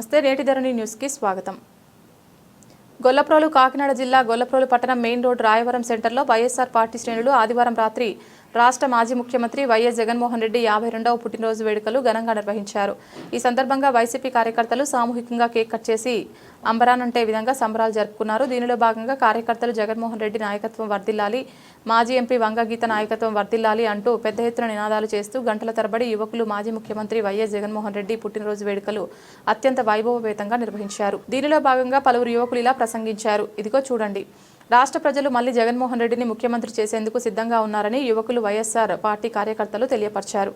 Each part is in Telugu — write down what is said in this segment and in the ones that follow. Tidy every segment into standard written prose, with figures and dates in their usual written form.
నమస్తే నేటి ధరణి న్యూస్ కి స్వాగతం. గొల్లప్రోలు కాకినాడ జిల్లా గొల్లప్రోలు పట్టణం మెయిన్ రోడ్ రాయవరం సెంటర్లో వైఎస్ఆర్ పార్టీ శ్రేణులు ఆదివారం రాత్రి రాష్ట్ర మాజీ ముఖ్యమంత్రి వైఎస్ జగన్మోహన్ రెడ్డి 52వ పుట్టినరోజు వేడుకలు ఘనంగా నిర్వహించారు. ఈ సందర్భంగా వైసీపీ కార్యకర్తలు సామూహికంగా కేక్ కట్ చేసి అంబరానంటే విధంగా సంబరాలు జరుపుకున్నారు. దీనిలో భాగంగా కార్యకర్తలు జగన్మోహన్ రెడ్డి నాయకత్వం వర్ధిల్లాలి, మాజీ ఎంపీ వంగగీత నాయకత్వం వర్ధిల్లాలి అంటూ పెద్ద ఎత్తున నినాదాలు చేస్తూ గంటల తరబడి యువకులు మాజీ ముఖ్యమంత్రి వైఎస్ జగన్మోహన్ రెడ్డి పుట్టినరోజు వేడుకలు అత్యంత వైభవపేతంగా నిర్వహించారు. దీనిలో భాగంగా పలువురు యువకులు ఇలా ప్రసంగించారు. ఇదిగో చూడండి, రాష్ట్ర ప్రజలు మళ్లీ జగన్మోహన్ రెడ్డిని ముఖ్యమంత్రి చేసేందుకు సిద్ధంగా ఉన్నారని యువకులు వైఎస్ఆర్ పార్టీ కార్యకర్తలు తెలియపరిచారు.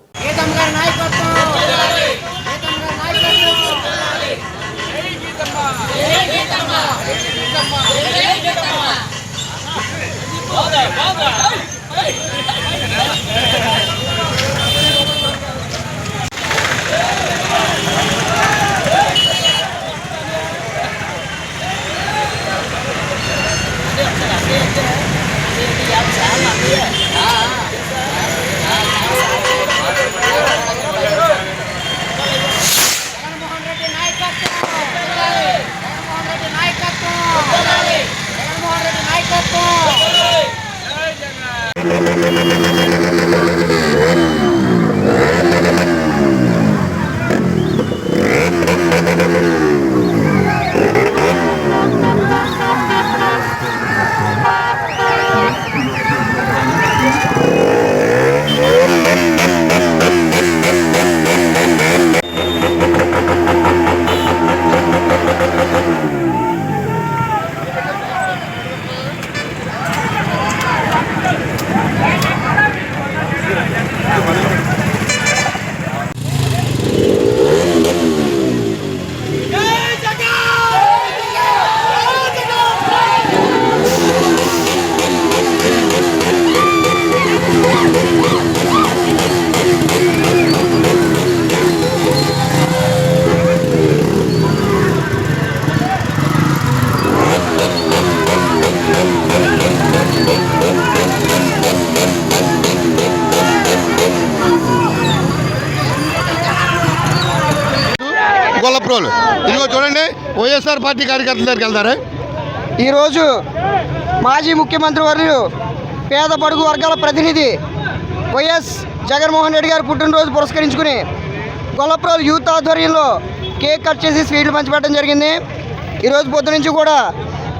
గొల్లప్రోలు ఇదిగో చూడండి, వైఎస్ఆర్ పార్టీ కార్యకర్తల దగ్గరికి వెళ్తారు. ఈరోజు మాజీ ముఖ్యమంత్రి వర్యులు పేద బడుగు వర్గాల ప్రతినిధి వైఎస్ జగన్మోహన్ రెడ్డి గారు పుట్టినరోజు పురస్కరించుకుని గొల్లప్రోలు యూత్ ఆధ్వర్యంలో కేక్ కట్ చేసి స్వీట్లు పంచిపెట్టడం జరిగింది. ఈరోజు పొద్దు నుంచి కూడా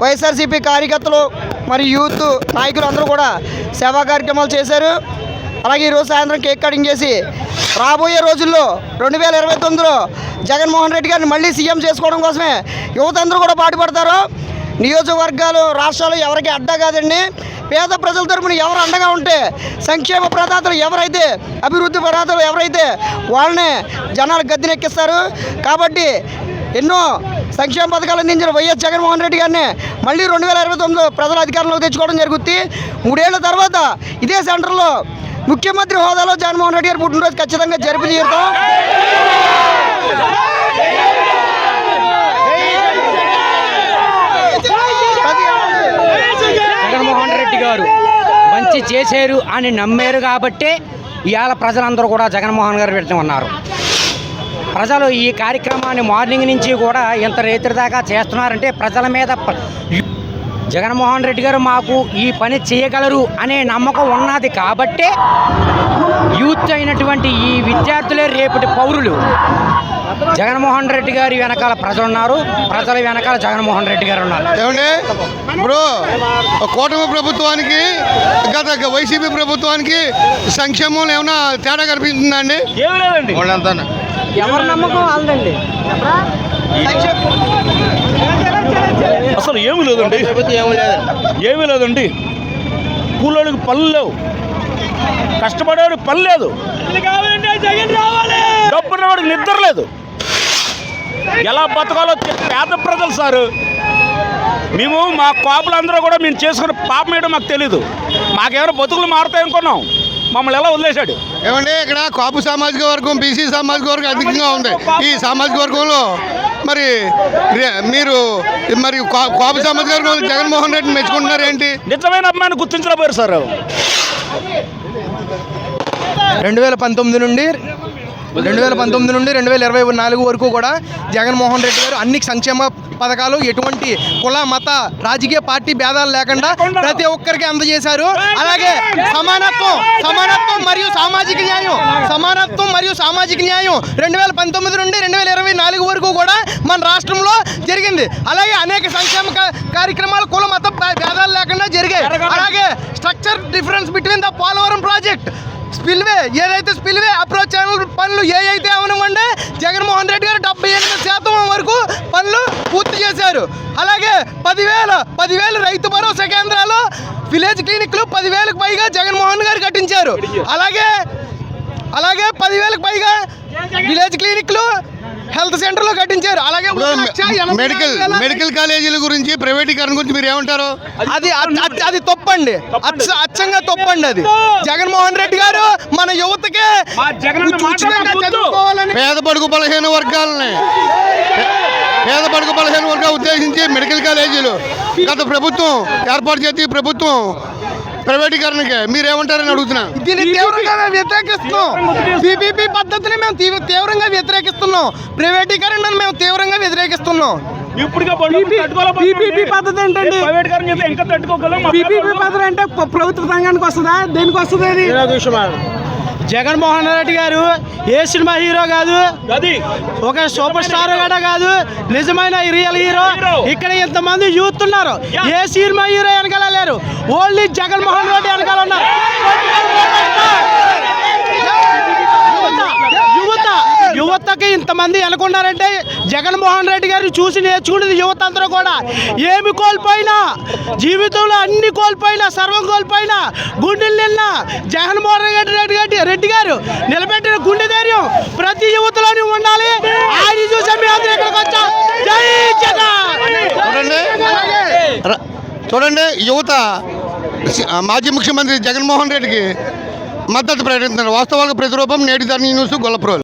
వైఎస్ఆర్సీపీ కార్యకర్తలు మరియు యూత్ నాయకులు అందరూ కూడా సేవా కార్యక్రమాలు చేశారు. అలాగే ఈరోజు సాయంత్రం కేక్ కటింగ్ చేసి రాబోయే రోజుల్లో 2029లో జగన్మోహన్ రెడ్డి గారిని మళ్ళీ సీఎం చేసుకోవడం కోసమే యువత అందరూ కూడా పాటుపడతారు. నియోజకవర్గాలు రాష్ట్రాలు ఎవరికి అడ్డా కాదండి. పేద ప్రజల తరపున ఎవరు అండగా ఉంటే, సంక్షేమ ప్రదాతలు ఎవరైతే, అభివృద్ధి ప్రదాతలు ఎవరైతే వాళ్ళనే జనాలు గద్దెనెక్కిస్తారు. కాబట్టి ఎన్నో సంక్షేమ పథకాలు అందించిన వైఎస్ జగన్మోహన్ రెడ్డి గారిని మళ్ళీ 2029లో ప్రజల అధికారంలోకి తెచ్చుకోవడం జరుగుతుంది. 3 ఏళ్ల తర్వాత ఇదే సెంటర్లో ముఖ్యమంత్రి హోదాలో జగన్మోహన్ రెడ్డి గారు పుట్టినరోజు ఖచ్చితంగా జరిపి తీరుతాం. జగన్మోహన్ రెడ్డి గారు మంచి చేశారు అని నమ్మారు కాబట్టి ఇవాళ ప్రజలందరూ కూడా జగన్మోహన్ గారు వెళ్తూ ఉన్నారు. ప్రజలు ఈ కార్యక్రమాన్ని మార్నింగ్ నుంచి కూడా ఇంత రేత్రి దాకా చేస్తున్నారంటే ప్రజల మీద జగన్మోహన్ రెడ్డి గారు మాకు ఈ పని చేయగలరు అనే నమ్మకం ఉన్నది కాబట్టే యూత్ అయినటువంటి ఈ విద్యార్థులే రేపటి పౌరులు. జగన్మోహన్ రెడ్డి గారి వెనకాల ప్రజలు ఉన్నారు, ప్రజల వెనకాల జగన్మోహన్ రెడ్డి గారు ఉన్నారు. ఏమండి, ఇప్పుడు కూటమి ప్రభుత్వానికి గత వైసీపీ ప్రభుత్వానికి సంక్షేమం ఏమైనా తేడా కనిపిస్తుందా అండి? ఏమి లేదండి, ఎవరి నమ్మకం వాళ్ళదండి. అసలు ఏమీ లేదండి. కూలోడికి పనులు లేవు, కష్టపడేవాడికి పని లేదు, డబ్బున్నవాడికి నిద్ర లేదు. ఎలా బతకాలో పేద ప్రజలు సారు. మేము మా కాపులందరూ కూడా మేము చేసుకునే పాపం ఏంటో మాకు తెలీదు. మాకేమైనా బతుకులు మారుతాయనుకున్నాం, మమ్మల్ని ఎలా వదిలేశాడు. ఏమంటే ఇక్కడ కాపు సామాజిక వర్గం, బీసీ సామాజిక వర్గం అధికంగా ఉంది. ఈ సామాజిక వర్గంలో మరి మీరు మరి కాపు సామాజిక వర్గం జగన్మోహన్ రెడ్డిని మెచ్చుకుంటున్నారు ఏంటి? నిజమైన అమ్మాయిని గుర్తించలేకపోయారు సార్. 2019 నుండి 2019 నుండి 2024 వరకు కూడా జగన్మోహన్ రెడ్డి గారు అన్ని సంక్షేమ పథకాలు ఎటువంటి కుల మత రాజకీయ పార్టీ భేదాలు లేకుండా ప్రతి ఒక్కరికి అందజేశారు. అలాగే సమానత్వం మరియు సామాజిక న్యాయం 2019 నుండి 2024 వరకు కూడా మన రాష్ట్రంలో జరిగింది. అలాగే అనేక సంక్షేమ కార్యక్రమాలు కుల మత భేదాలు లేకుండా జరిగాయి. అలాగే structure difference between the Polavaram project spillway spillway approach channel పనులు ఏవైతే అవనివ్వండి జగన్మోహన్ రెడ్డి గారు 78% వరకు పనులు పూర్తి చేశారు. అలాగే 10,000 రైతు భరోసా కేంద్రాలు విలేజ్ క్లినిక్లు 10,000కు పైగా జగన్మోహన్ గారు కట్టించారు. అలాగే 10,000కు పైగా విలేజ్ క్లినిక్లు హెల్త్ సెంటర్లో కట్టించారు. అలాగే మెడికల్ కాలేజీల గురించి ప్రైవేటీకరణ గురించి మీరు ఏమంటారు? అది తప్పండి, అచ్చంగా తప్పండి. అది జగన్మోహన్ రెడ్డి గారు మన యువతకే పేద బడుగు బలహీన వర్గాలని ఉద్దేశించి మెడికల్ కాలేజీలు గత ప్రభుత్వం ఏర్పాటు చేసి ప్రభుత్వం ప్రైవేటీకరణకి మీరేమంటారని అడుగుతున్నా. దీన్ని తీవ్రంగా వ్యతిరేకిస్తున్నాం. పీపీపీ పద్ధతిని మేము తీవ్రంగా వ్యతిరేకిస్తున్నాం. ప్రైవేటీకరణను మేము తీవ్రంగా వ్యతిరేకిస్తున్నాం. పీపీపీ పద్ధతి ఏంటండి? పీపీపీ పద్ధతి అంటే ప్రభుత్వ రంగానికి వస్తుందా, దేనికి వస్తుంది? అది జగన్మోహన్ రెడ్డి గారు ఏ సినిమా హీరో కాదు, ఒక సూపర్ స్టార్ కూడా కాదు, నిజమైన రియల్ హీరో. ఇక్కడ ఇంతమంది యూత్ ఉన్నారు, ఏ సినిమా హీరో వెనకాల లేరు, ఓన్లీ జగన్మోహన్ రెడ్డి వెనకాల ఉన్నారు. యువతకి ఇంతమంది అనుకున్నారంటే జగన్మోహన్ రెడ్డి గారిని చూసి నేర్చుకునేది యువత అందరూ కూడా. ఏమి కోల్పోయినా జీవితంలో అన్ని కోల్పోయినా సర్వం కోల్పోయినా గుండెలు నిన్న జగన్మోహన్ రెడ్డి గారు నిలబెట్టిన గుండె ధైర్యం ప్రతి యువతలోని ఉండాలి. ఆయన చూసి మేము అందరూ ఇక్కడికి వచ్చాం. జై జగన్. చూడండి, యువత మాజీ ముఖ్యమంత్రి జగన్మోహన్ రెడ్డికి మద్దతు ప్రకటిస్తున్నారు. వాస్తవాలకు ప్రతిరూపం నేటి ధరణి న్యూస్ గొల్లప్రోలు.